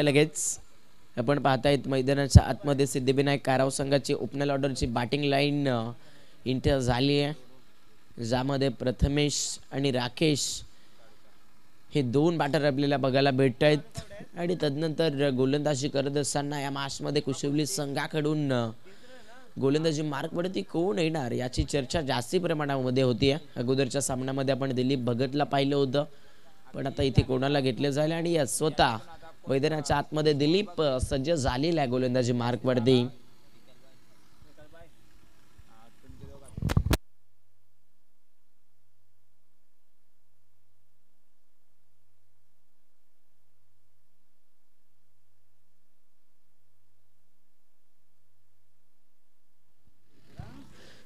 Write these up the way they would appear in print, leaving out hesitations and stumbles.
लगेच आपण पाहतायत मैदानाच्या आतमध्ये सिद्धिविनायक काराव संघाची ओपनर ऑर्डरची बॅटिंग लाईन एंटर झाली आहे, ज्यामध्ये प्रथमेश आणि राकेश हे दोन बॅटर आपल्याला बघायला भेटत आहेत आणि तदनंतर गोलंदाजी करत असताना या मॅचमध्ये कुशवली संघाकडून गोलंदाजी मार्कवरती कोण येणार याची चर्चा जास्ती प्रमाणामध्ये होती. अगोदरच्या सामन्यामध्ये आपण दिलीप भगतला पाहिलं होतं, पण आता इथे कोणाला घेतलं जाईल आणि या स्वतः मैदानाच्या आतमध्ये दिलीप सज्ज झालेला आहे गोलंदाजी मार्कवरती.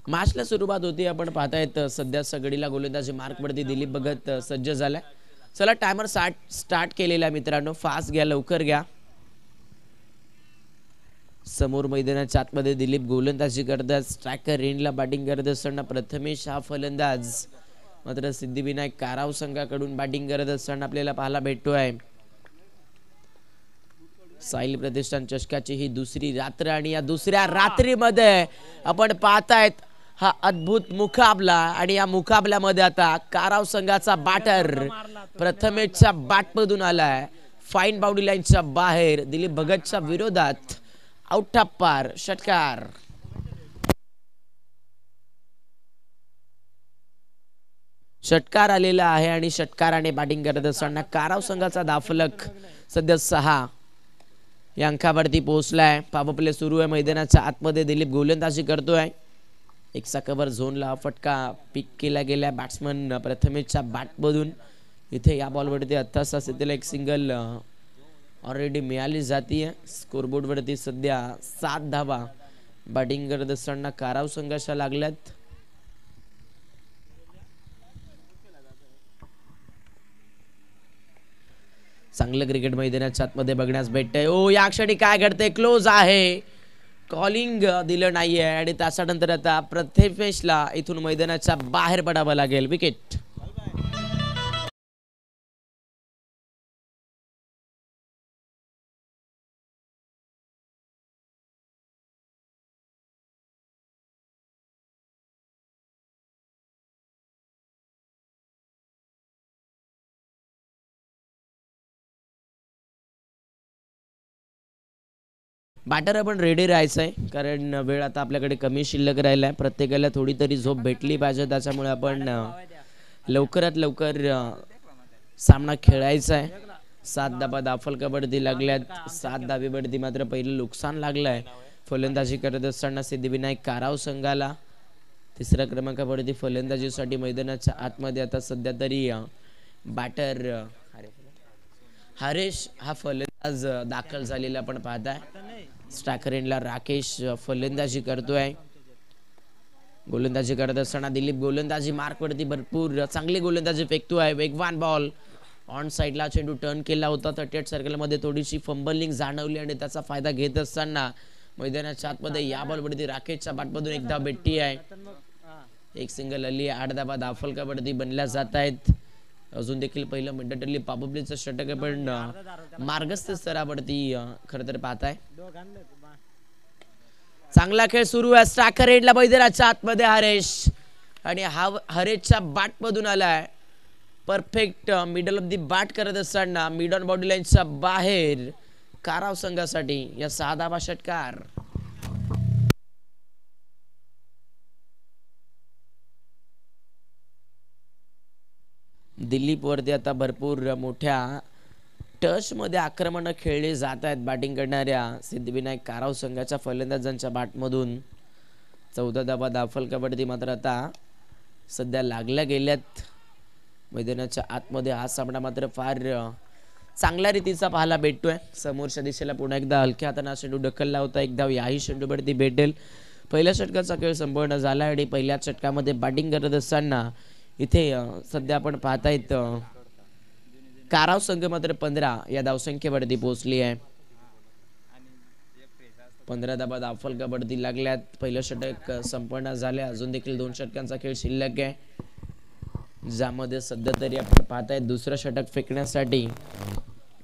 मॅचला सुरुवात होती. आपण पाहतायत सध्या सगळीला गोलंदाजी मार्कवरती दिलीप भगत सज्ज झालाय. चला टायमर स्टार्ट केलेला मित्रांनो, फास्ट घ्या, लवकर घ्या. समोर मैदानाच्या आतमध्ये दिलीप गोलंदाजी करतात, स्ट्रायकर रेनला बॅटिंग करत असताना प्रथमेश हा फलंदाज, मात्र सिद्धिविनायक काराव संघाकडून बॅटिंग करत असताना आपल्याला पाहायला भेटतोय. साहिल प्रतिष्ठान चषकाची ही दुसरी रात्र आणि या दुसऱ्या रात्रीमध्ये आपण पाहतायत हा अद्भुत मुकाबला आणि या मुकाबल्यामध्ये आता काराव संघाचा बॅटर प्रथमेशच्या बॅटमधून आलाय फाईन बाउंड्री लाईनच्या बाहेर, दिलीप भगतच्या विरोधात आउट ऑफ पार षटकार. षटकार आलेला आहे आणि षटकाराने बॅटिंग करत असताना काराव संघाचा दाफलक सध्या 6 या अंकावरती पोहोचलाय. पॉवर प्ले सुरू आहे. मैदानाच्या आतमध्ये दिलीप गोलंदाजी करतोय. एक कव्हर झोनला फटका पिक केला गेला बॅट्समन प्रथमेशच्या बॅटमधून. इथे या बॉलवरती आत्ताच स्थितीला एक सिंगल ऑलरेडी मिळाली जाते. स्कोरबोर्ड वरती सध्या 7 धावा बॅटिंग करत असताना काराव संघाच्या लागल्यात. चांगलं क्रिकेट मैदानाच्या आतमध्ये बघण्यास भेटतंय. ओ या क्षणी काय घडतंय, क्लोज आहे, कॉलिंग दिलं नाहीये आणि त्याच्यानंतर आता प्रथमेशला इथून मैदानाच्या बाहेर पडावं लागेल. विकेट. बॅटर आपण रेडी राहायचंय, कारण वेळ आता आपल्याकडे कमी शिल्लक राहिलाय. प्रत्येकाला थोडी तरी झोप भेटली पाहिजे, त्याच्यामुळे आपण लवकरात लवकर सामना खेळायचा आहे. 7 धावा दाफल कबड्डी लागल्यात. 7 धावेवरती मात्र पहिलं नुकसान लागलंय फलंदाजी करत असताना सिद्धिविनायक काराव संघाला. तिसऱ्या क्रमांकावरती फलंदाजीसाठी मैदानाच्या आतमध्ये आता सध्या तरी बॅटर हरेश हा फलंदाज दाखल झालेला आपण पाहताय. स्ट्रायकरला राकेश फलंदाजी करतोय. गोलंदाजी करत असताना दिलीप गोलंदाजी मार्कवरती भरपूर चांगली गोलंदाजी फेकतोय. वेगवान बॉल ऑन साइडला चेंडू टर्न केला होता. 38 सर्कलमध्ये थोडीशी फंबलिंग जाणवली आणि त्याचा फायदा घेत असताना मैदानाच्या आतमध्ये या बॉलवरती राकेशच्या बॅटमधून एक धाव भेटती आहे. एक सिंगल आली. 8 धावा दाफल कबड्डी बनल्या जात आहेत. अजून देखील पहिलं मंडटली पाबुबलीचं षटक पण मार्गस्थ स्तरावरती खरं तर पाहताय. चांगला खेळ सुरू आहे. स्ट्रायकर एंडला मैदानाच्या आतमध्ये हरेश आणि हरेशच्या बॅटमधून आलाय perfect middle of the bat करत असताना मिड ऑन बॉडी लाईनच्या बाहेर काराव संघासाठी या 6 धावा षटकार. दिलीप वरती आता भरपूर मोठ्या टच मध्ये आक्रमण खेळले जात आहेत बॅटिंग करणाऱ्या सिद्धिविनायक काराव संघाच्या फलंदाजांच्या बॅटमधून. 14 धावा दाफल कबड्डी मात्र आता सध्या लागल्या गेल्यात. मैदानाच्या आतमध्ये हा सामना मात्र फार चांगल्या रीतीचा पाहायला भेटतोय. समोरच्या दिशेला पुन्हा एकदा हलक्या हाताने चेंडू ढकलला होता. एक धाव याही चेंडूवरती भेटेल. पहिल्या षटकाचा खेळ संपूर्ण झाला आणि पहिल्या षटकामध्ये बॅटिंग करत असताना इथे सध्या आपण पाहतायत काराव संघ मात्र 15 या धावसंख्येवरती पोहोचली आहे. 15 धावा दाफल कबड्डी लागल्यात. पहिलं षटक संपूर्ण झाले. अजून देखील 2 षटकांचा खेळ शिल्लक आहे, ज्यामध्ये सध्या तरी आपण पाहताय दुसरं षटक फेकण्यासाठी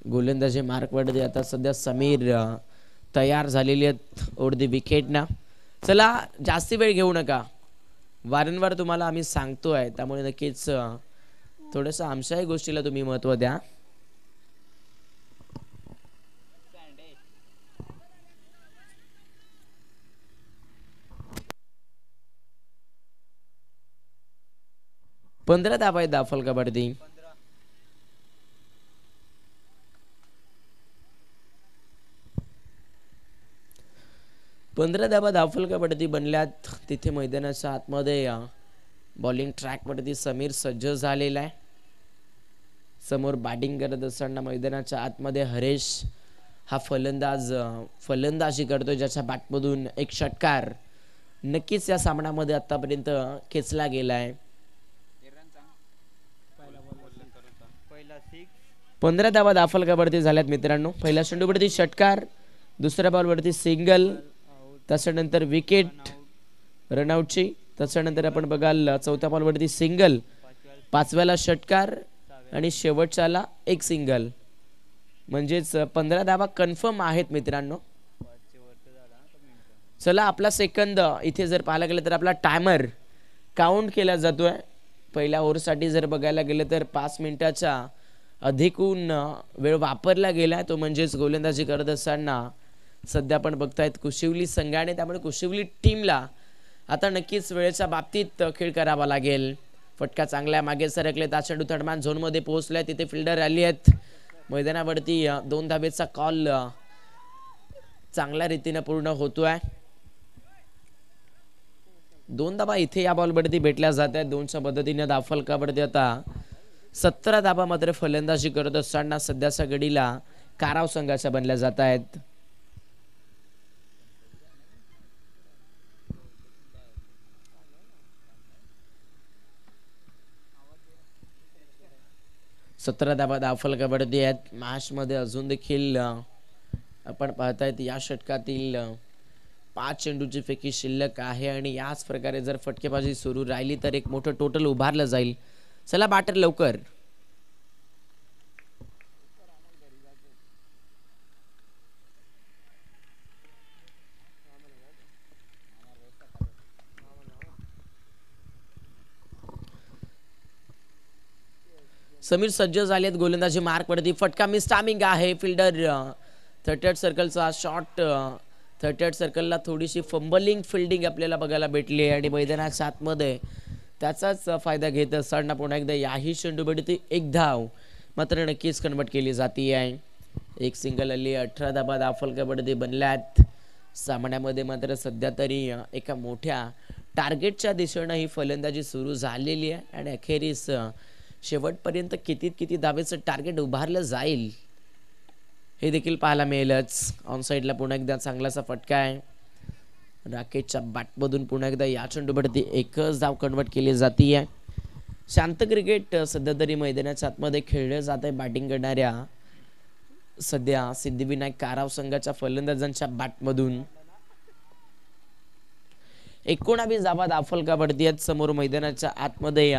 गोलंदाजी मार्कवरती आता सध्या समीर तयार झालेली आहेत ओव्हर दी विकेटना. चला जास्ती वेळ घेऊ नका, वारंवार तुम्हाला आम्ही सांगतोय, त्यामुळे नक्कीच थोडंसं आमच्याही गोष्टीला तुम्ही महत्त्व द्या. पंधरा धावा आहेत दाफल कबड्डी. 15 धावा दाफल कबड्डी बनल्यात. तिथे मैदानाच्या आतमध्ये बॉलिंग ट्रॅकवरती समीर सज्ज झालेला आहे. समोर बॅटिंग करत असताना मैदानाच्या आतमध्ये हरेश हा फलंदाजी करतोय, ज्याच्या बॅटमधून एक षटकार नक्कीच या सामन्यामध्ये आतापर्यंत खेचला गेलाय. 15 धावा दाफल कबड्डी झाल्यात मित्रांनो. पहिल्या चेंडूवरती षटकार, दुसऱ्या बॉलवरती सिंगल, त्याच्यानंतर विकेट रनआउटची, त्याच्यानंतर आपण बघाल चौथ्या बॉलवरती सिंगल, पाचव्याला षटकार आणि शेवटच्याला एक सिंगल. म्हणजेच 15 धावा कन्फर्म आहेत मित्रांनो. चला आपला सेकंद इथे जर पाहायला गेलं तर आपला टायमर काउंट केला जातोय. पहिल्या ओव्हरसाठी जर बघायला गेलं तर 5 मिनिटाच्या अधिकहून वेळ वापरला गेलाय. तो म्हणजेच गोलंदाजी करत असताना सध्या आपण बघतायत कुशिवली संघाने, त्यामुळे कुशिवली टीमला आता नक्कीच वेळेच्या बाबतीत खेळ करावा लागेल. फटका चांगल्या मागे सरकले, चेंडू थर्डमॅन झोनमध्ये पोहोचलाय. तिथे फिल्डर आली आहेत मैदानावरती. 2 धावेचा कॉल चांगल्या रीतीने पूर्ण होतोय. 2 धावा इथे या बॉलवरती भेटल्या जात आहेत. 2च्या पद्धतीने दाफल कबड्डी आता 17 धावा मात्र फलंदाजी करत असताना सध्याच्या घडीला काराव संघाच्या बनल्या जात आहेत. सतरा धावा दाफल कबड्डी आहेत. मॅच मध्ये अजून देखील आपण पाहतायत या षटकातील 5 चेंडूची फेकी शिल्लक आहे आणि याच प्रकारे जर फटकेबाजी सुरू राहिली तर एक मोठं टोटल उभारलं जाईल. चला बॅटर लवकर. समीर सज्ज झालेत गोलंदाजी मार्कवरती. फटका मिस टायमिंग आहे. फिल्डर 38 सर्कलचा शॉट, 38 सर्कलला थोडीशी फंबलिंग फिल्डिंग आपल्याला बघायला भेटली आणि मैदानाच्या आतमध्ये त्याचाच फायदा घेत असताना पुन्हा एकदा याही चेंडूवरती एक धाव मात्र नक्कीच कन्वर्ट केली जाते आहे. एक सिंगल आली. 18 धावा दाफल कबड्डी बनल्यात. सामन्यामध्ये मात्र सध्या तरी एका मोठ्या टार्गेटच्या दिशेने ही फलंदाजी सुरू झालेली आहे आणि अखेरीस शेवटपर्यंत किती धावेचं टार्गेट उभारलं जाईल हे देखील पाहायला मिळेलच. ऑन साईडला पुन्हा एकदा चांगलासा फटका आहे. राकेशच्या बॅटमधून पुन्हा एकदा या चेंडूवरती एकच धाव कन्वर्ट केली जाते आहे. शांत क्रिकेट सध्या तरी मैदानाच्या आतमध्ये खेळलं जात आहे. बॅटिंग करणाऱ्या सध्या सिद्धिविनायक काराव संघाच्या फलंदाजांच्या बॅटमधून 19 धावा दाफल कबड्डी आहेत. समोर मैदानाच्या आतमध्ये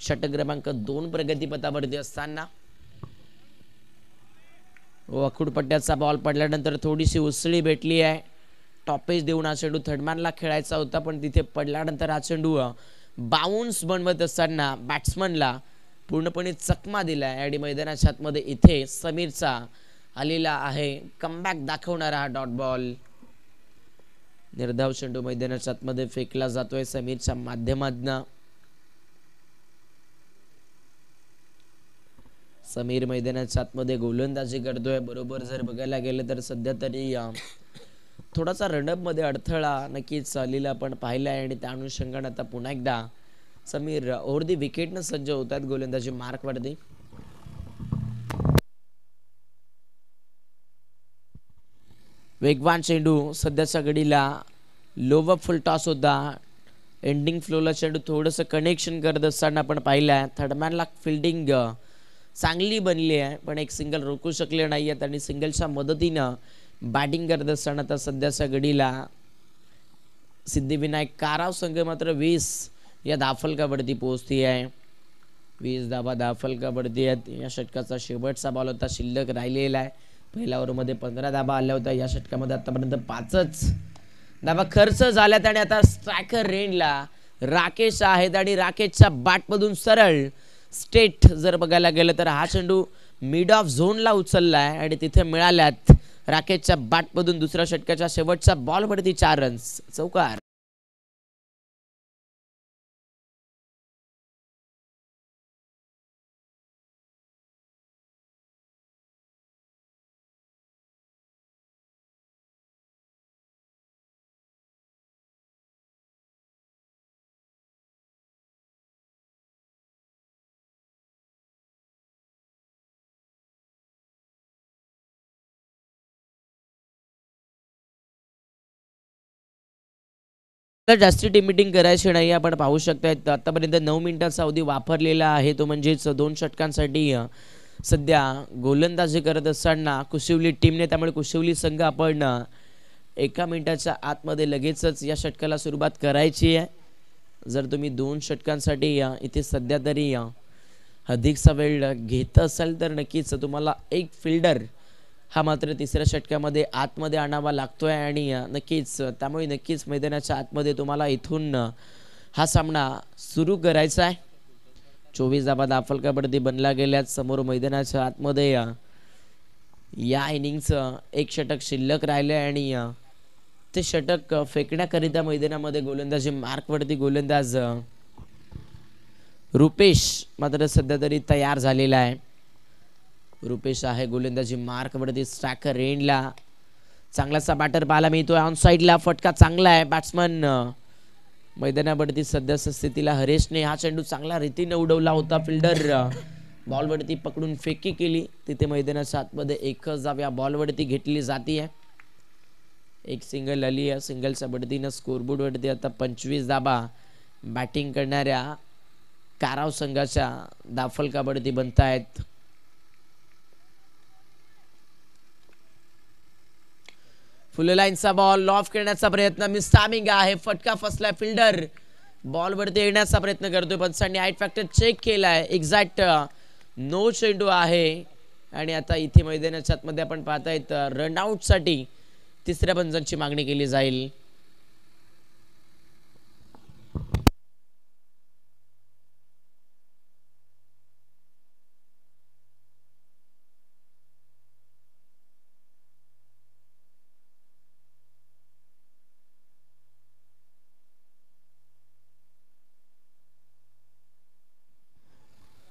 षटक क्रमांक 2 प्रगतीपथावरती असताना अखुडपट्ट्याचा बॉल पडल्यानंतर थोडीशी उसळी भेटली आहे. टॉपेज देऊन हा चेंडू थर्डमॅनला खेळायचा होता, पण तिथे पडल्यानंतर हा चेंडू बाउन्स बनवत असताना बॅट्समनला पूर्णपणे चकमा दिलाय आणि मैदानाच्या आतमध्ये इथे समीरचा आलेला आहे कमबॅक दाखवणारा हा डॉट बॉल. निर्धाव चेंडू मैदानाच्या आतमध्ये फेकला जातोय समीरच्या माध्यमातून. समीर मैदानाच्या आतमध्ये गोलंदाजी करतोय. बरोबर जर बघायला गेलं तर सध्या तरी थोडासा रनअप मध्ये अडथळा नक्कीच आलेला आपण पाहिला आहे आणि त्या अनुषंगाने आता पुन्हा एकदा समीर ओव्हर दी विकेटनं सज्ज होतात गोलंदाजी मार्कवरती. वेगवान चेंडू सध्याच्या घडीला लोवर फुल टॉस होता. एंडिंग फ्लोला चेंडू थोडंसं कनेक्शन करत असताना आपण पाहिलं थर्डमॅनला फिल्डिंग चांगली बनली आहे, पण एक सिंगल रोखू शकले नाही आहेत आणि सिंगलच्या मदतीनं बॅटिंग करत असताना आता सध्याच्या घडीला सिद्धिविनायक काराव संघ मात्र 20 या दाफल कबड्डी पोहोचती आहे. 20 धाबा फलकावरती आहेत. या षटकाचा शेवटचा बॉल होता, शिल्लक राहिलेला आहे. पहिल्या ओव्हरमध्ये 15 धाबा आल्या होत्या. या षटकामध्ये आतापर्यंत 5च धाबा खर्च झाल्यात आणि आता स्ट्रायकर रेंजला राकेश आहेत आणि राकेशच्या बॅटमधून सरळ स्टेट जर बघायला गेलं तर हा चेंडू मिड ऑफ झोनला उचललाय आणि तिथे मिळाल्यात राकेशच्या बॅटमधून दुसऱ्या षटकाच्या शेवटच्या बॉलवरती 4 रन्स, चौकार. जास्ती टीम करायची नाही. आपण पाहू शकता आतापर्यंत 9 मिनिटाचा अवधी वापरलेला आहे, तो म्हणजेच 2 षटकांसाठी सध्या गोलंदाजी करत असताना कुशिवली टीमने. त्यामुळे कुशिवली संघ आपण 1 मिनिटाच्या आतमध्ये लगेचच या षटकाला सुरुवात करायची आहे. जर तुम्ही 2 षटकांसाठी इथे सध्या तरी अधिकचा वेळ घेत असाल तर नक्कीच तुम्हाला एक फिल्डर हा मात्र तिसऱ्या षटकामध्ये आतमध्ये आणावा लागतोय आणि त्यामुळे नक्कीच मैदानाच्या आतमध्ये तुम्हाला इथून हा सामना सुरू करायचा आहे. 24 धाबा फलकावरती बनला गेल्यात. समोर मैदानाच्या आतमध्ये या इनिंगचं एक षटक शिल्लक राहिले आणि ते षटक फेकण्याकरिता मैदानामध्ये गोलंदाजी मार्कवरती गोलंदाज रुपेश मात्र सध्या तरी तयार झालेला आहे. रुपेश आहे गोलंदाजी मार्कवरती. स्ट्रायकर रेंजला चांगलासा बॅटर पाहायला मिळतोय. ऑन साईडला फटका चांगला आहे. बॅट्समन मैदानावरती सध्याच्या स्थितीला हरेशने हा चेंडू चांगला रीतीने उडवला होता. फिल्डर बॉलवरती पकडून फेकी केली. तिथे मैदानाच्या आतमध्ये एकच धाव या बॉलवरती घेतली जाते. एक सिंगल आली आहे. सिंगलच्या बढतीनं स्कोरबोर्डवरती आता 25 धाबा बॅटिंग करणाऱ्या काराव संघाच्या दाफलकावरती बनत आहेत. फुल लाईनचा बॉल लॉफ करण्याचा प्रयत्न, मिस टायमिंग आहे. फटका फसलाय. फिल्डर बॉलवरती येण्याचा प्रयत्न करतोय. पंचांनी हाईट फॅक्टर चेक केलाय. एक्झॅक्ट नो चेंडू आहे आणि आता इथे मैदानाच्या आतमध्ये आपण पाहतायत रनआउट साठी तिसऱ्या पंचांची मागणी केली जाईल.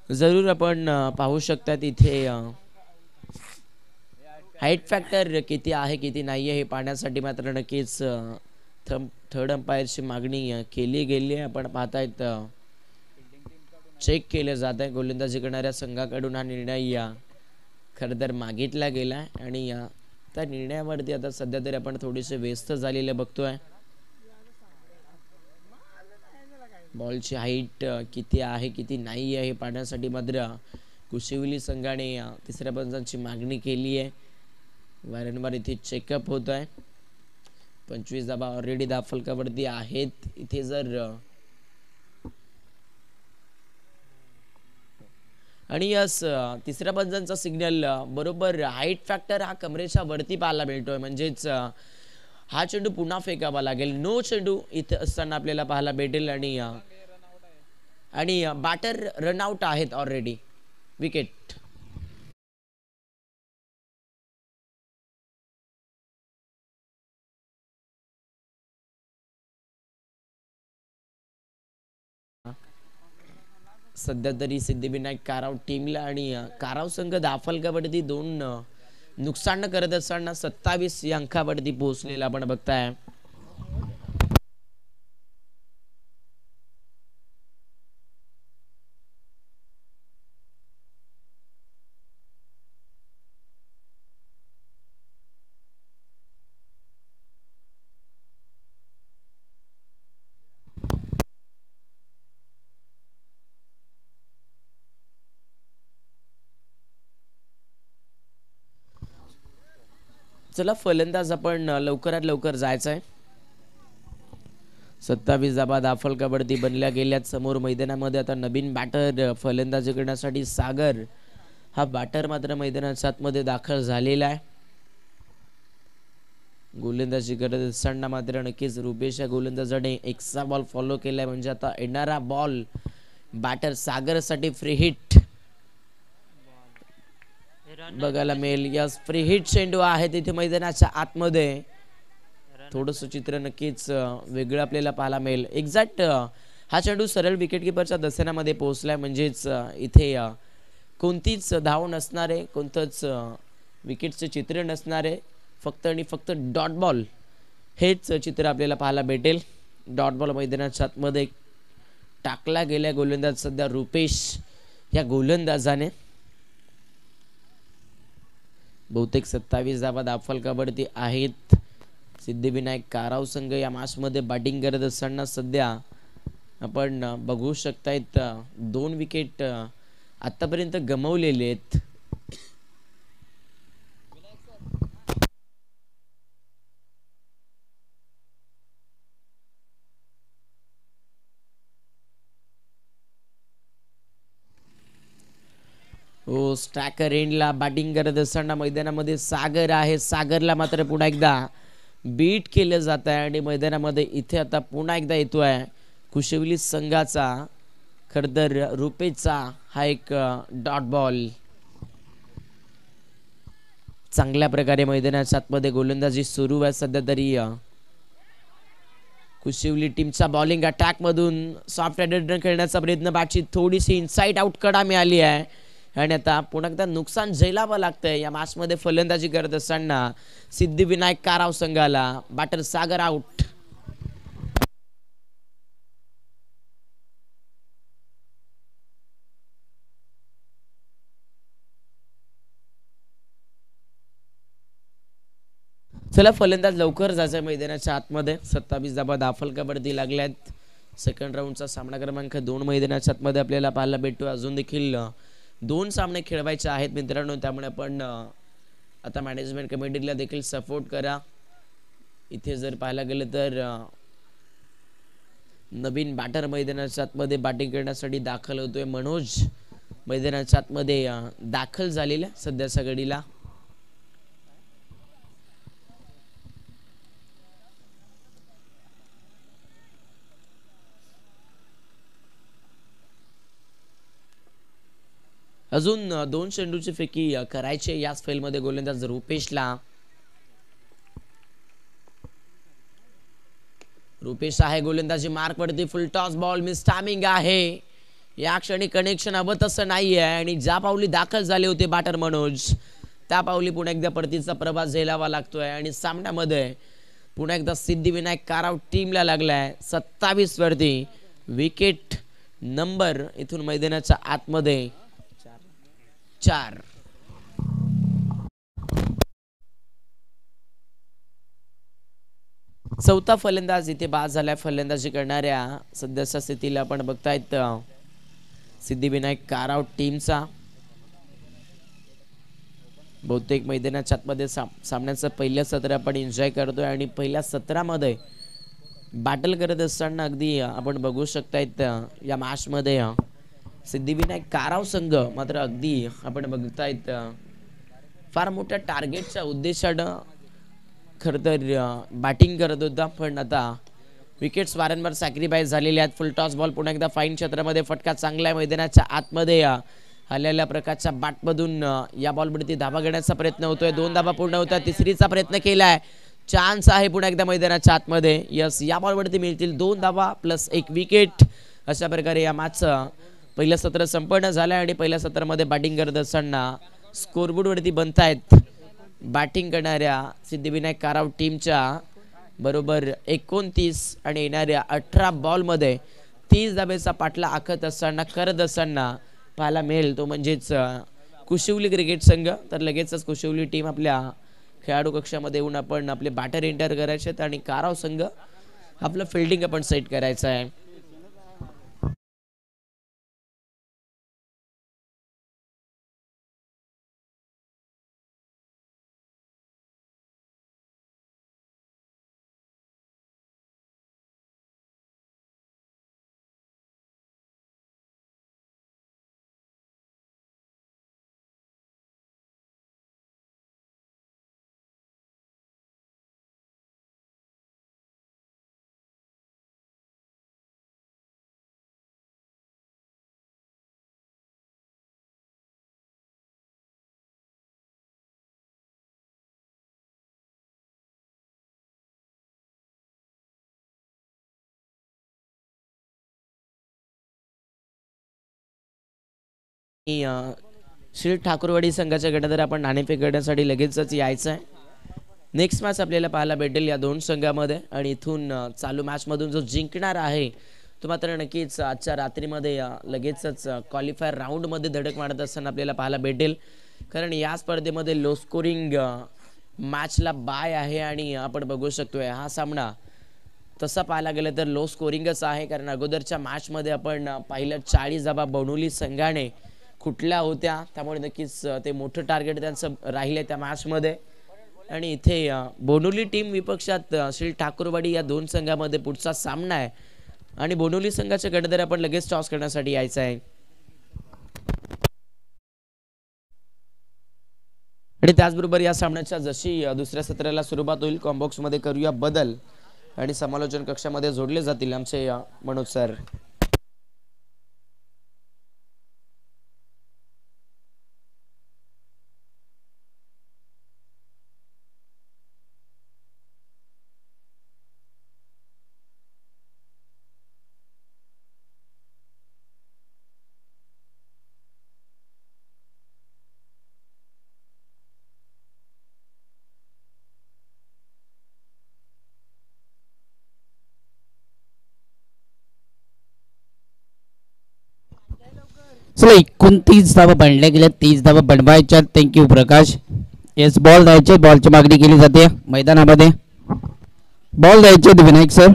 जरूर आपण पाहू शकतात इथे हाईट फॅक्टर किती आहे किती नाही आहे हे पाहण्यासाठी मात्र नक्कीच थर्ड अंपायरची मागणी केली गेली आहे. आपण पाहतायत चेक केले जात आहे. गोलंदाजी करणाऱ्या संघाकडून हा निर्णय खरं तर मागितला गेला आणि त्या निर्णयावरती आता सध्या तरी आपण थोडेसे व्यस्त झालेले बघतोय. बॉलची हाईट किती आहे किती नाही आहे हे पाहण्यासाठी मात्र कुशिवली संघाने तिसऱ्या पंचांची मागणी केली आहे. वारंवार इथे चेकअप होत आहे. 25 धाबा ऑलरेडी दाफलकावरती आहेत. इथे जर आणि यस तिसऱ्या पंचांचा सिग्नल बरोबर हाईट फॅक्टर हा कमरेच्या वरती पाहायला मिळतोय. म्हणजेच हा चेंडू पुन्हा फेकावा लागेल. नो चेंडू इथे असताना आपल्याला पाहायला भेटेल आणि बॅटर रनआउट आहेत ऑलरेडी. विकेट. सध्या तरी सिद्धिविनायक काराव टीमला आणि काराव संघ दाफलकावरती 2 नुकसान करत असताना 27 या अंकावरती पोहोचलेला आपण बघताय. चला फलंदाज आपण लवकरात लवकर जायचं आहे. 27 धाबा धाफलकावरती बनल्या गेल्यात. समोर मैदानामध्ये आता नवीन बॅटर फलंदाजी करण्यासाठी सागर हा बॅटर मात्र मैदानाच्या आतमध्ये दाखल झालेला आहे. गोलंदाजी करत असताना मात्र नक्कीच रुपेश या गोलंदाजाने एक्स्ट्रा बॉल फॉलो केलाय, म्हणजे आता येणारा बॉल बॅटर सागरसाठी फ्री हिट बघायला मिळेल. यस, फ्री हिट चेंडू आहे तिथे मैदानाच्या आतमध्ये. थोडस चित्र नक्कीच वेगळं आपल्याला पाहायला मिळेल. एक्झॅक्ट हा चेंडू सरळ विकेटकीपरच्या दसऱ्यामध्ये पोहोचलाय, म्हणजेच इथे कोणतीच धाव नसणारे, कोणतंच विकेटचे चित्र नसणारे, फक्त आणि फक्त डॉट बॉल हेच चित्र आपल्याला पाहायला भेटेल. डॉट बॉल मैदानाच्या आतमध्ये टाकला गेल्या गोलंदाज सध्या रुपेश या गोलंदाजाने. बहुतेक 27 धावा धाफलकावरती आहेत. सिद्धिविनायक काराव संघ या मॅचमध्ये बॅटिंग करत असताना सध्या आपण बघू शकतायत 2 विकेट आतापर्यंत गमावलेले आहेत. हो, स्ट्रायकर एंडला बॅटिंग करत असताना मैदानामध्ये सागर आहे. सागरला मात्र पुन्हा एकदा बीट केलं जात आहे आणि मैदानामध्ये इथे आता पुन्हा एकदा येतोय कुशवली संघाचा खरं तर रुपेशचा हा एक डॉट बॉल. चांगल्या प्रकारे मैदानाच्या आतमध्ये गोलंदाजी सुरू आहे सध्या तरी. कुशिवली टीमचा बॉलिंग अटॅक मधून सॉफ्ट हँडेड खेळण्याचा प्रयत्न, बॅटची थोडीशी इनसाइड आउट कडा मिळाली आहे आणि आता पुन्हा एकदा नुकसान झेलावं लागतंय या मॅच मध्ये फलंदाजी करत असताना सिद्धिविनायक काराव संघाला. बॅटर सागर आउट. चला, फलंदाज लवकर जायचं मैदानाच्या आतमध्ये. 27 धाबा धाफलकावरती लागल्यात. सेकंड राऊंडचा सामना क्रमांक 2 मैदानाच्या आतमध्ये आपल्याला पाहायला भेटतो. अजून देखील 2 सामने खेळवायचे आहेत मित्रांनो, त्यामुळे आपण आता मॅनेजमेंट कमिटीला देखील सपोर्ट करा. इथे जर पाहायला गेलं तर नवीन बॅटर मैदानाच्या आतमध्ये बॅटिंग करण्यासाठी दाखल होतोय. मनोज मैदानाच्या आतमध्ये दाखल झालेला सध्याच्या घडीला. अजून 2 चेंडूची फेकी करायचे याच फेलमध्ये गोलंदाज रुपेशला. रुपेश आहे गोलंदाजी मार्क वरती. फुल टॉस बॉल, मिस टायमिंग आहे. या क्षणी कनेक्शन हवं तसं नाहीये आणि ज्या पावली दाखल झाले होते बॅटर मनोज, त्या पावली पुन्हा एकदा परतीचा प्रवास झेलावा लागतोय आणि सामन्यामध्ये पुन्हा एकदा सिद्धिविनायक काराव टीमला लागलाय. 27 वरती विकेट नंबर इथून मैदानाच्या आतमध्ये 4. चौथा फलंदाज इथे बाद झालाय. फलंदाजी करणाऱ्या सध्याच्या स्थितीला आपण बघतायत सिद्धिविनायक काराव टीमचा. बहुतेक मैदानाच्या आतमध्ये सामन्याचं पहिलं सत्र आपण एन्जॉय करतोय आणि पहिल्या सत्रामध्ये बॅटल करत असताना अगदी आपण बघू शकतायत या मॅच मध्ये सिद्धिविनायक काराव संघ मात्र अगदी आपण बघतायत फार मोठ्या टार्गेटच्या उद्देशानं खरं तर बॅटिंग करत होता, पण आता विकेट्स वारंवार सॅक्रिफाईस झालेले आहेत. फुल टॉस बॉल पुन्हा एकदा फाईन क्षेत्रामध्ये फटका चांगला आहे. मैदानाच्या आतमध्ये आलेल्या प्रकारच्या बॅटमधून या बॉलवरती धावा घेण्याचा प्रयत्न होतोय. 2 धावा पूर्ण होतात. तिसरीचा प्रयत्न केलाय. चान्स आहे पुन्हा एकदा मैदानाच्या आतमध्ये. यस, या बॉलवरती मिळतील 2 धावा प्लस 1 विकेट. अशा प्रकारे या मॅचचं पहिलं सत्र संपन्न झालं आणि पहिल्या सत्रामध्ये बॅटिंग करत असताना स्कोरबोर्डवरती बनतायत बॅटिंग करणाऱ्या सिद्धिविनायक काराव टीमच्या बरोबर 29 आणि येणाऱ्या 18 बॉलमध्ये 30 धाब्याचा पाठला आखत असताना करत असताना पाहायला मिळेल तो म्हणजेच कुशिवली क्रिकेट संघ. तर लगेचच कुशिवली टीम आपल्या खेळाडू कक्षामध्ये येऊन आपण आपले बॅटर एंटर करायचे आणि काराव संघ आपलं फिल्डिंग आपण सेट करायचं आहे. श्री ठाकूरवाडी संघाच्या गटात आपण नाणेफेक करण्यासाठी लगेचच यायचं आहे. नेक्स्ट मॅच आपल्याला पाहायला भेटेल या दोन संघामध्ये आणि इथून चालू मॅचमधून जो जिंकणार आहे तो मात्र नक्कीच आजच्या रात्रीमध्ये लगेचच क्वालिफायर राऊंडमध्ये धडक मारत असताना आपल्याला पाहायला भेटेल. कारण या स्पर्धेमध्ये लो स्कोरिंग मॅचला बाय आहे आणि आपण बघू शकतोय हा सामना तसा पाहायला गेलं तर लो स्कोरिंगच आहे. कारण अगोदरच्या मॅचमध्ये आपण पाहिलं 40 धावा बनवली संघाने कुठल्या होत्या, त्यामुळे नक्कीच ते मोठं टार्गेट त्यांचं राहिलं त्या मॅचमध्ये. आणि इथे बोनोली टीम विपक्षात श्री ठाकूरवाडी या दोन संघामध्ये पुढचा सामना आहे आणि बोनोली संघाच्या गटदर आपण लगेच टॉस करण्यासाठी यायचं आहे. आणि त्याचबरोबर या सामन्याच्या जशी दुसऱ्या सत्राला सुरुवात होईल कॉम्बॉक्समध्ये करूया बदल आणि समालोचन कक्षामध्ये जोडले जातील आमचे मनोज सर. चला 29 धावा बनल्या गेल्या, 30 धावा बनवायच्या. थँक्यू प्रकाश. येस, बॉल द्यायचे, बॉलची मागणी केली जाते मैदानामध्ये. बॉल द्यायचे विनायक सर.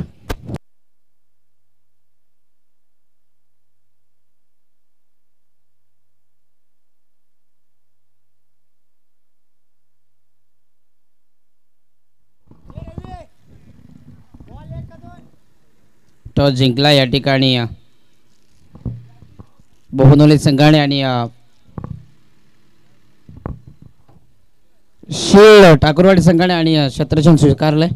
टॉस जिंकला या ठिकाणी बोहनोली संघाने आणि शीळ ठाकूरवाडी संघाने आणि क्षेत्ररक्षण स्वीकारलंय.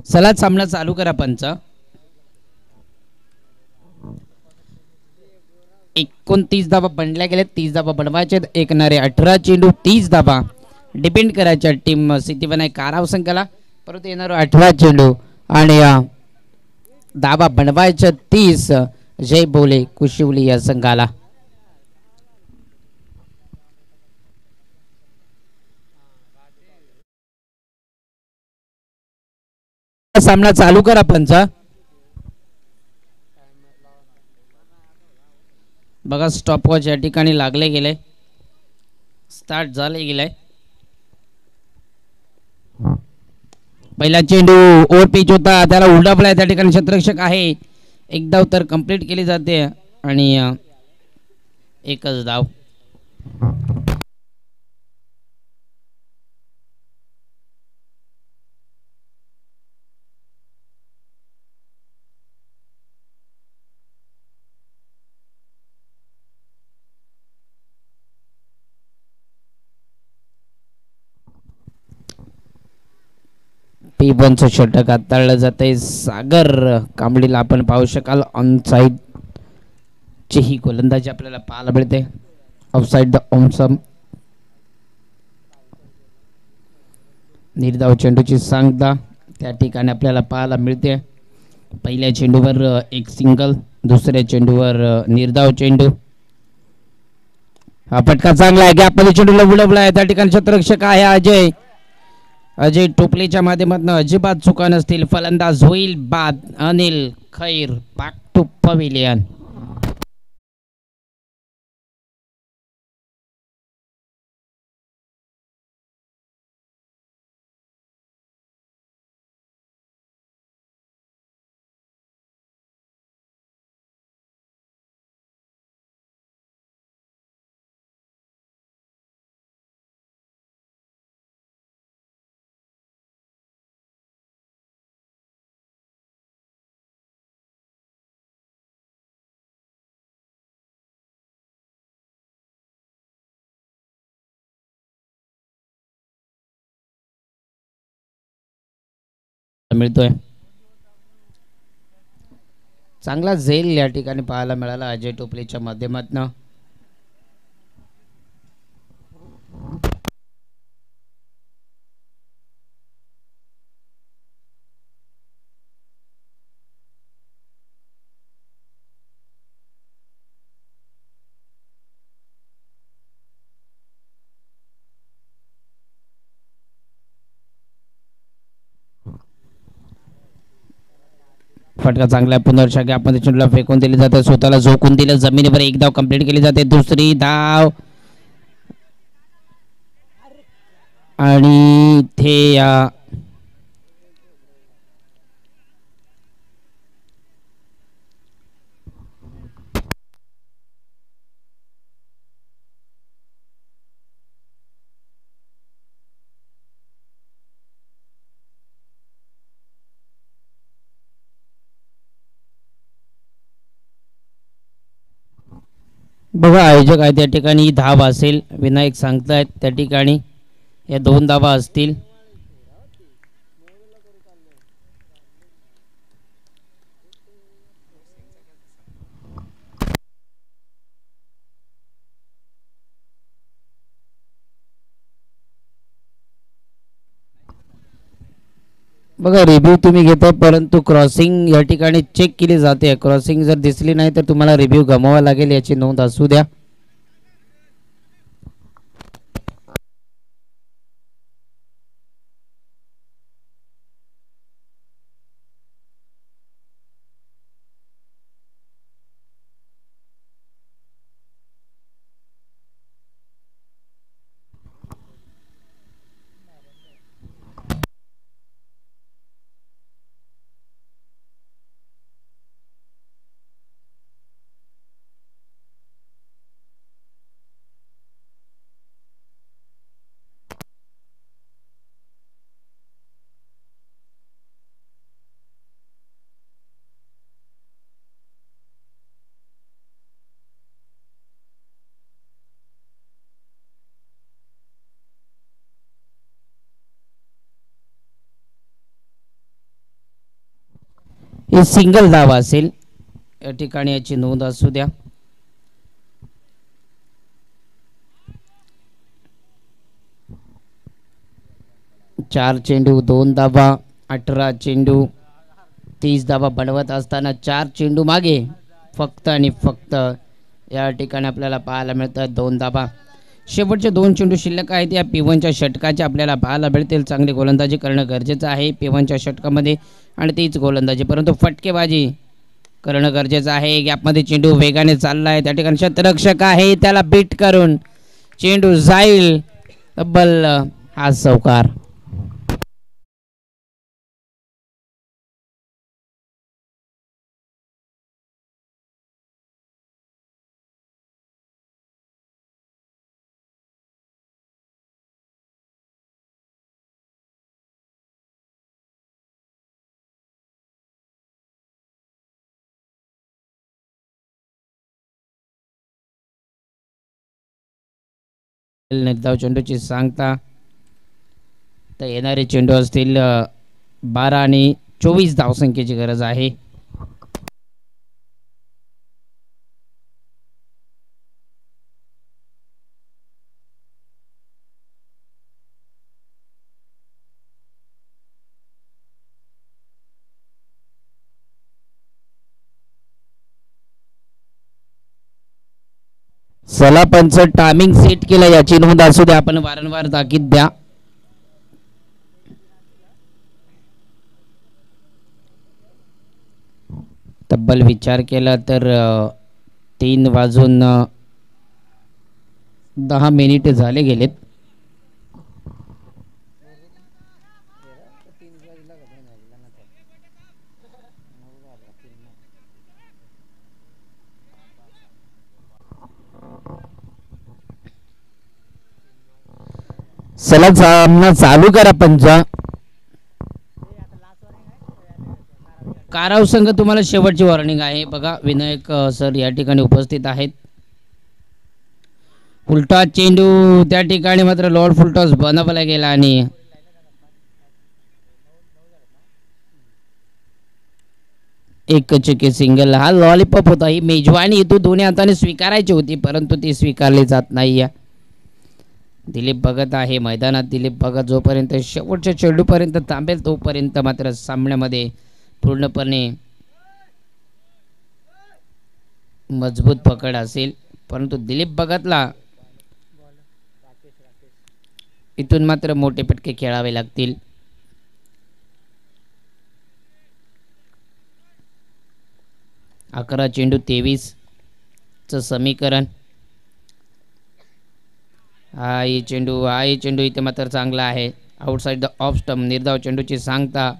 चला सामना चालू करा पंच. 29 धावा बनल्या गेल्या, 30 धावा बनवायचे. एकणारे 18 चेंडू 30 धावा डिपेंड करायच्या टीम सिद्धिविनायक काराव संघाला. परत येणार 18 चेंडू आणि धावा बनवायच्या 30 जय बोले कुशिवली या संघाला. सामना चालू करा पंच. बघा स्टॉपवॉच या ठिकाणी लागले गेले, स्टार्ट झाले गेले. पहिला चेंडू ओव्हर पिच होता, त्याला उलटापला त्या ठिकाणी क्षेत्ररक्षक आहे. एक धाव तर कंप्लीट केली जाते आणि एकच धाव. P1चं षटक हाताळलं जाते. सागर कांबळीला आपण पाहू शकाल. ऑन साइड ची ही गोलंदाजी आपल्याला पाहायला मिळते. Offside the ऑमसम. निर्धाव चेंडूची सांगता त्या ठिकाणी आपल्याला पाहायला मिळते. पहिल्या चेंडूवर एक सिंगल, दुसऱ्या चेंडूवर निर्धाव चेंडू. हा फटका चांगला आहे, गॅपमध्ये चेंडूला उडवला आहे. त्या ठिकाणी क्षेत्ररक्षक आहे अजय. अजय टोपलेच्या माध्यमातून अजिबात चुका नसतील. फलंदाज होईल बाद. अनिल खैर, बॅक टू पवेलियन. मिळतोय. चांगला झेल या ठिकाणी पाहायला मिळाला अजय टोपलेच्या माध्यमातून. फटका चांगला पुनर्शा गॅपमध्ये चेंडूला फेकून दिली जाते, स्वतःला झोकून दिलं जमिनीवर. एक धाव कंप्लीट केली जाते, दुसरी धाव आणि इथे बघा आयोजक आहे त्या ठिकाणी धाव असेल, विनायक सांगतायत त्या ठिकाणी या 2 धावा असतील. बघा रिव्ह्यू तुम्ही घेताय, परंतु क्रॉसिंग या ठिकाणी चेक केली जाते. क्रॉसिंग जर दिसली नाही तर तुम्हाला रिव्ह्यू गमवावा लागेल, याची नोंद असू द्या. ही सिंगल धावा असेल, या ठिकाणी याची नोंद असू द्या. चार चेंडू 2 धावा, 18 चेंडू 30 धावा बनवत असताना 4 चेंडू मागे फक्त आणि फक्त या ठिकाणी आपल्याला पाहायला मिळतात 2 धावा. शेवटचे 2 चेंडू शिल्लक आहेत. या P1च्या षटकाचे आपल्याला पाहायला मिळतील. चांगली गोलंदाजी करणं गरजेचं आहे P1च्या षटकामध्ये आणि तीच गोलंदाजी, परंतु फटकेबाजी करणं गरजेचं आहे. गॅपमध्ये चेंडू वेगाने चाललाय, त्या ठिकाणी क्षेत्ररक्षक आहे, त्याला बीट करून चेंडू जाईल तब्बल हा चौकार. निर्धाव चेंडूची सांगता तर येणारे चेंडू असतील 12 आणि 24 धावसंख्येची गरज आहे. सलापंच टायमिंग सेट केलं, याची नोंद असू द्या. आपण वारंवार ताकीद द्या. तब्बल विचार केला तर 3 वाजून 10 मिनिट झाले गेलेत. सलग सामना चालू करा पंचा. काराव संघ तुम्हाला शेवटची वॉर्निंग आहे. बघा विनायक सर या ठिकाणी उपस्थित आहेत. फुलटॉस चेंडू त्या ठिकाणी मात्र लॉर्ड फुलटॉस बनवला गेला आणि एक चुकी सिंगल. हा लॉलीपॉप होता. ही मेजवानी तो दोन्ही हाताने स्वीकारायची होती परंतु ती स्वीकारली जात नाही. दिलीप भगत आहे मैदानात. दिलीप भगत जोपर्यंत शेवटच्या चेंडूपर्यंत थांबेल तोपर्यंत मात्र सामन्यामध्ये पूर्णपणे मजबूत पकड असेल. परंतु दिलीप भगतला इथून मात्र मोठे फटके खेळावे लागतील. अकरा चेंडू 23 चं समीकरण. हा चेंडू इथे मात्र चांगला आहे. Outside the off stump. निर्धाव चेंडूची सांगता.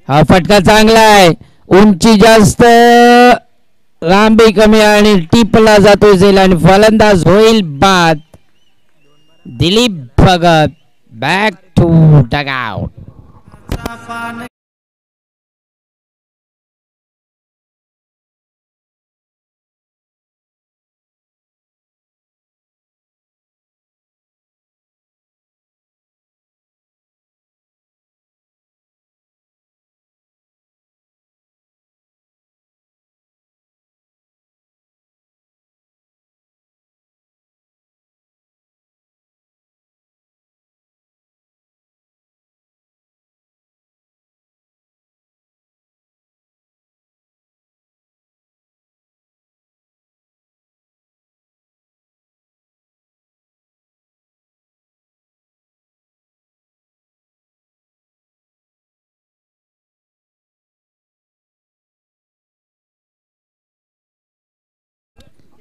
हा फटका चांगला आहे. उंची जास्त लांबी कमी आणि टिपला जातो झेल आणि फलंदाज होईल बाद. Dilip Bhagat back to dugout.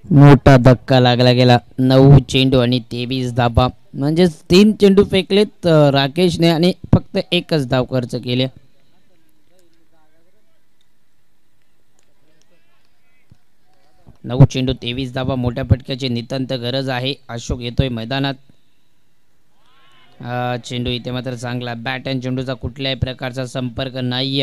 मोठा धक्का लागला गेला. 9 चेंडू आणि 23 धाबा म्हणजे 3 चेंडू फेकलेत राकेशने आणि फक्त एकच धाव खर्च केले. नऊ चेंडू 23 धाबा. मोठ्या फटक्याची नितांत गरज आहे. अशोक येतोय मैदानात. चेंडू इथे मात्र चांगला. बॅट आणि चेंडूचा कुठल्याही प्रकारचा संपर्क नाही.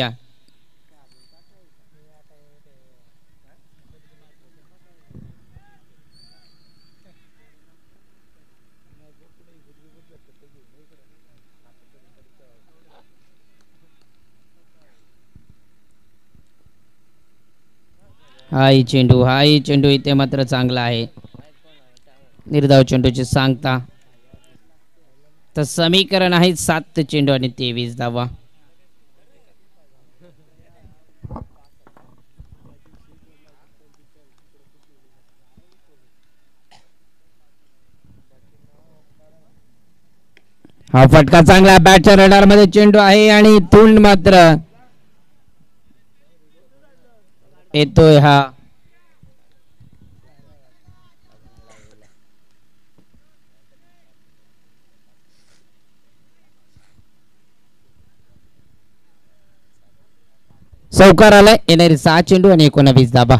हाही चेंडू इथे मात्र चांगला आहे. निर्धाव चेंडूची सांगता. तर समीकरण आहे 7 चेंडू आणि 23 धावा. हा फटका चांगला. बॅटच्या रडार मध्ये चेंडू आहे आणि इथून मात्र येतोय हा चौकार आलाय. येणारी 6 चेंडू आणि 19 धाबा.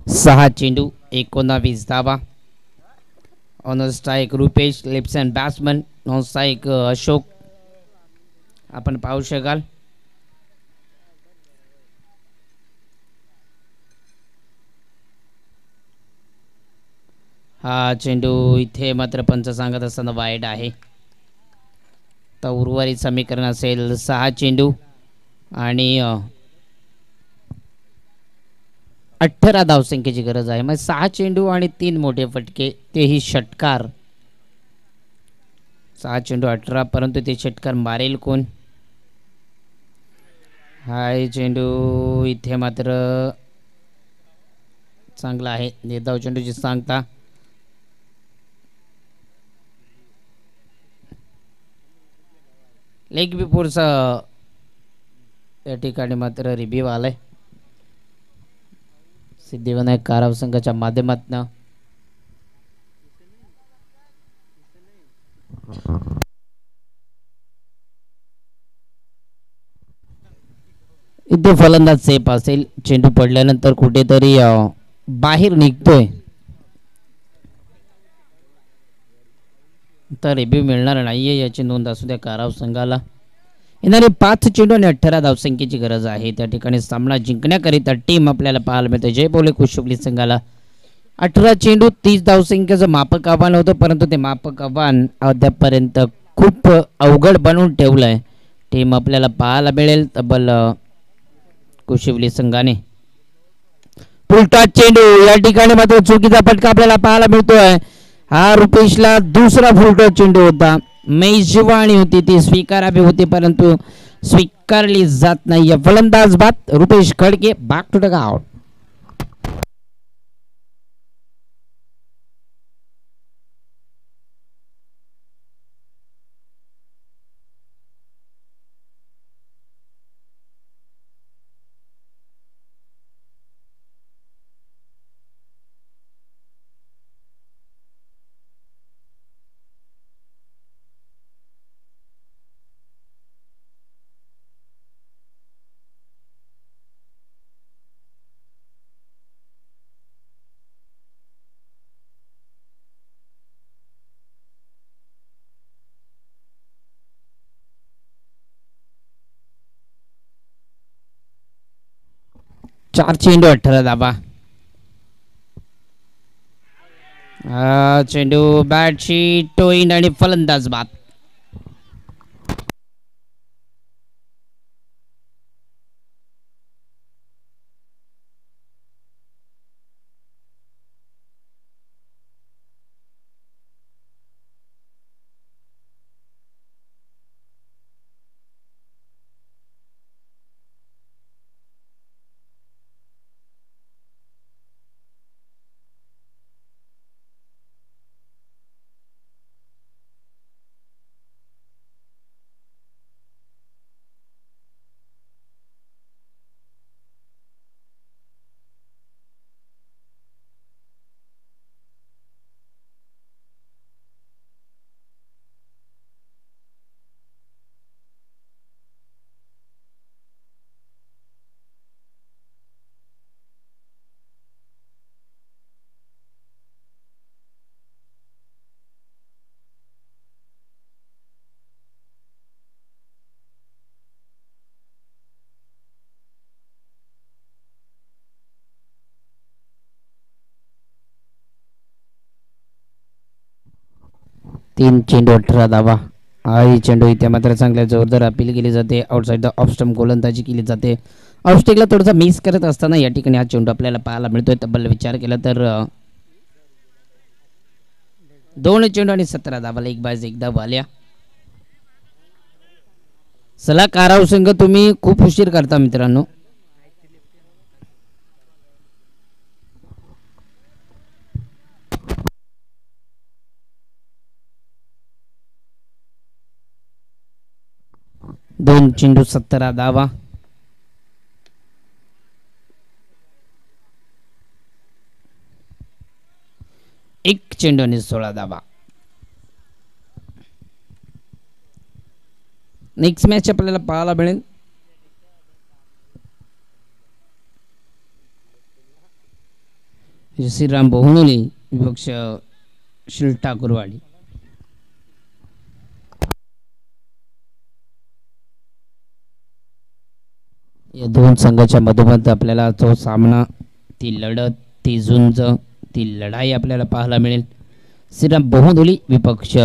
सहा चेंडू 19 धावा. On strike Rupesh. Left hand batsman. On strike Ashok. आपण पाहू शकाल. हा चेंडू इथे मात्र पंच सांगत असताना वाईट आहे. तर उर्वरित समीकरण असेल 6 चेंडू आणि 18 धावसंख्येची गरज आहे. मग 6 चेंडू आणि 3 मोठे फटके तेही षटकार. 6 चेंडू 18 परंतु ते षटकार मारेल कोण? हाय चेंडू इथे मात्र चांगला आहे. निर्धाव चेंडूची सांगता लेग बिफोरचा या ठिकाणी मात्र रिव्ह्यू आलाय सिद्धिविनायक काराव संघाच्या माध्यमातून. इथे फलंदाज सेफ असेल. चेंडू पडल्यानंतर कुठेतरी बाहेर निघतोय तर रिव्ह्यू मिळणार नाहीये याची नोंद असू द्या काराव संघाला. येणारे 5 चेंडू आणि 18 धावसंख्येची गरज आहे. त्या ठिकाणी सामना जिंकण्याकरिता टीम आपल्याला पाहायला मिळते. जय बोले कुशुबली संघाला 18 चेंडू 30 धावसंख्येचं मापक आव्हान होतं परंतु ते मापक आव्हान अद्यापपर्यंत खूप अवघड बनवून ठेवलंय. टीम आपल्याला पाहायला मिळेल तब्बल कुशिवली संघाने. फुलटॉस चेंडू या ठिकाणी मात्र चुकीचा फटका आपल्याला पाहायला मिळतोय. हा रुपेशला दुसरा फुलटॉस चेंडू होता. मेजवानी होती ती स्वीकारावी होती परंतु स्वीकारली जात नाही. फलंदाज बाद Rupesh Khadke back to the out. चार चेंडू 18 धाबा. चेंडू बॅटची टोईन आणि फलंदाज बाद. तीन चेंडू 18 धावा. ही चेंडू इथे मात्र चांगल्या जोरदार अपील केली जाते. आउटसाइड द ऑफ स्टंप गोलंदाजी केली जाते. ऑफस्टिकला थोडासा मिस करत असताना या ठिकाणी हा चेंडू आपल्याला पाहायला मिळतोय. तब्बल विचार केला तर 2 चेंडू आणि 17 धावाला एक बाज एक धाव आल्या. चला काराव संघ तुम्ही खूप उशीर करता मित्रांनो. दोन चेंडू 17 धावा. एक चेंडू आणि 16 धावा. नेक्स्ट मॅच आपल्याला पाहायला मिळेल श्रीराम बोहनोली विपक्ष शिल ठाकूरवाडी. या दोन संघाच्या मधोमध आपल्याला तो सामना ती लढत ती झुंज ती लढाई आपल्याला पाहायला मिळेल. श्रीराम बहुधुली विपक्ष